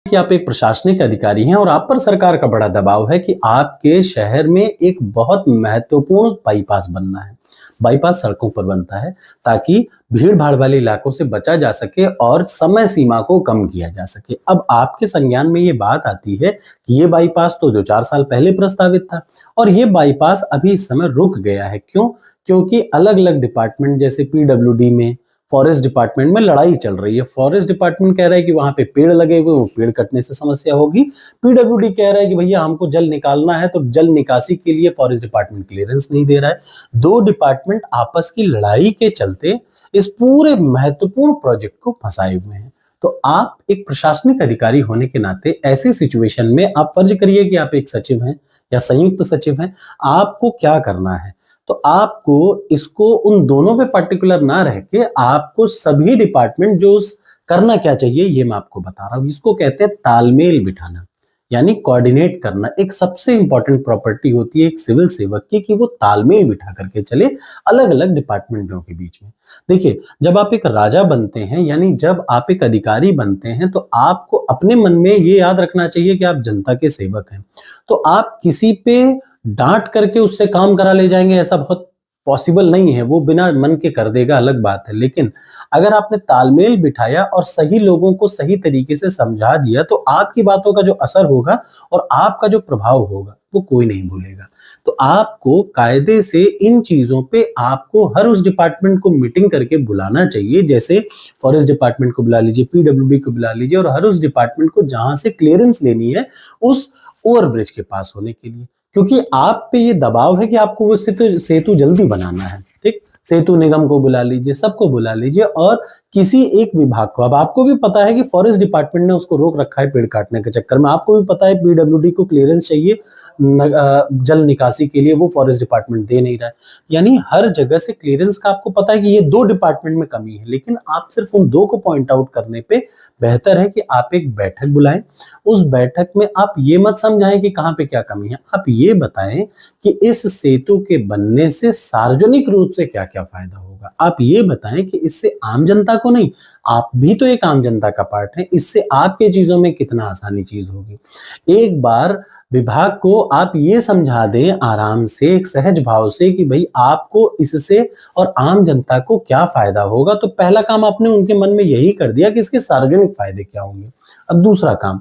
कि आप एक प्रशासनिक अधिकारी हैं और आप पर सरकार का बड़ा दबाव है कि आपके शहर में एक बहुत महत्वपूर्ण बाईपास बनना है। बाईपास सड़कों पर बनता है ताकि भीड़-भाड़ वाले इलाकों से बचा जा सके और समय सीमा को कम किया जा सके। अब आपके संज्ञान में ये बात आती है कि ये बाईपास तो 2-4 साल पहले प्रस्तावित था और ये बाईपास अभी इस समय रुक गया है। क्यों? क्योंकि अलग-अलग डिपार्टमेंट जैसे पीडब्ल्यूडी में, फॉरेस्ट डिपार्टमेंट में लड़ाई चल रही है। फॉरेस्ट डिपार्टमेंट कह रहा है कि वहां पे पेड़ लगे हुए, वो पेड़ कटने से समस्या होगी। पीडब्ल्यूडी कह रहा है कि भैया हमको जल निकालना है, तो जल निकासी के लिए फॉरेस्ट डिपार्टमेंट क्लियरेंस नहीं दे रहा है। दो डिपार्टमेंट आपस की लड़ाई के चलते इस पूरे महत्वपूर्ण प्रोजेक्ट को फंसाए हुए हैं। तो आप एक प्रशासनिक अधिकारी होने के नाते ऐसी सिचुएशन में आप फर्ज करिए कि आप एक सचिव हैं या संयुक्त सचिव हैं, आपको क्या करना है? तो आपको इसको उन दोनों पे पर्टिकुलर ना रह के आपको सभी डिपार्टमेंट जो उस करना क्या चाहिए ये मैं आपको बता रहा हूं। इसको कहते हैं तालमेल बिठाना, यानी कोऑर्डिनेट करना। एक सबसे इंपॉर्टेंट प्रॉपर्टी होती है एक सिविल सेवक की कि वो तालमेल बिठा करके चले अलग अलग डिपार्टमेंटों के बीच में। देखिए, जब आप एक राजा बनते हैं यानी जब आप एक अधिकारी बनते हैं तो आपको अपने मन में ये याद रखना चाहिए कि आप जनता के सेवक हैं। तो आप किसी पे डांट करके उससे काम करा ले जाएंगे ऐसा बहुत पॉसिबल नहीं है। वो बिना मन के कर देगा, अलग बात है। लेकिन अगर आपने तालमेल बिठाया और सही लोगों को सही तरीके से समझा दिया तो आपकी बातों का जो असर होगा और आपका जो प्रभाव होगा वो कोई नहीं भूलेगा। तो आपको कायदे से इन चीजों पे आपको हर उस डिपार्टमेंट को मीटिंग करके बुलाना चाहिए। जैसे फॉरेस्ट डिपार्टमेंट को बुला लीजिए, पीडब्ल्यूडी को बुला लीजिए और हर उस डिपार्टमेंट को जहां से क्लियरेंस लेनी है उस ओवरब्रिज के पास होने के लिए, क्योंकि आप पे ये दबाव है कि आपको वो सेतु जल्दी बनाना है। ठीक, सेतु निगम को बुला लीजिए, सबको बुला लीजिए और किसी एक विभाग को। अब आपको भी पता है कि फॉरेस्ट डिपार्टमेंट ने उसको रोक रखा है पेड़ काटने के चक्कर में। आपको भी पता है पीडब्ल्यूडी को क्लियरेंस चाहिए जल निकासी के लिए, वो फॉरेस्ट डिपार्टमेंट दे नहीं रहा है। यानी हर जगह से क्लियरेंस का आपको पता है कि ये दो डिपार्टमेंट में कमी है, लेकिन आप सिर्फ उन दो को पॉइंट आउट करने पे बेहतर है कि आप एक बैठक बुलाएं। उस बैठक में आप ये मत समझाएं कि कहां पे क्या कमी है, आप ये बताएं कि इस सेतु के बनने से सार्वजनिक रूप से क्या क्या फायदा होगा। आप ये बताएं कि इससे आम जनता को नहीं, आप भी तो एक आम जनता का पार्ट है, इससे आपके चीजों में कितना आसानी चीज होगी। एक बार विभाग को आप ये समझा दें आराम से, एक सहज भाव से कि भाई आपको इससे और आम जनता को क्या फायदा होगा, तो पहला काम आपने उनके मन में यही कर दिया कि इसके सार्वजनिक फायदे क्या होंगे। अब दूसरा काम,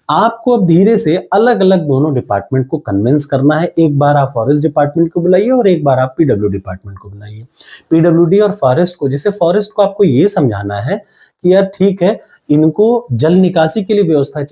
आपको अब धीरे से अलग अलग दोनों डिपार्टमेंट को कन्विंस करना है। एक बार आप फॉरेस्ट डिपार्टमेंट को बुलाइए और एक बार आप पीडब्ल्यू डिपार्टमेंट को बुलाइए। पीडब्ल्यूडी और फॉरेस्ट को, जैसे फॉरेस्ट को आपको ये समझाना है कि यार ठीक है, इनको जल निकासी के लिए व्यवस्था चाहिए।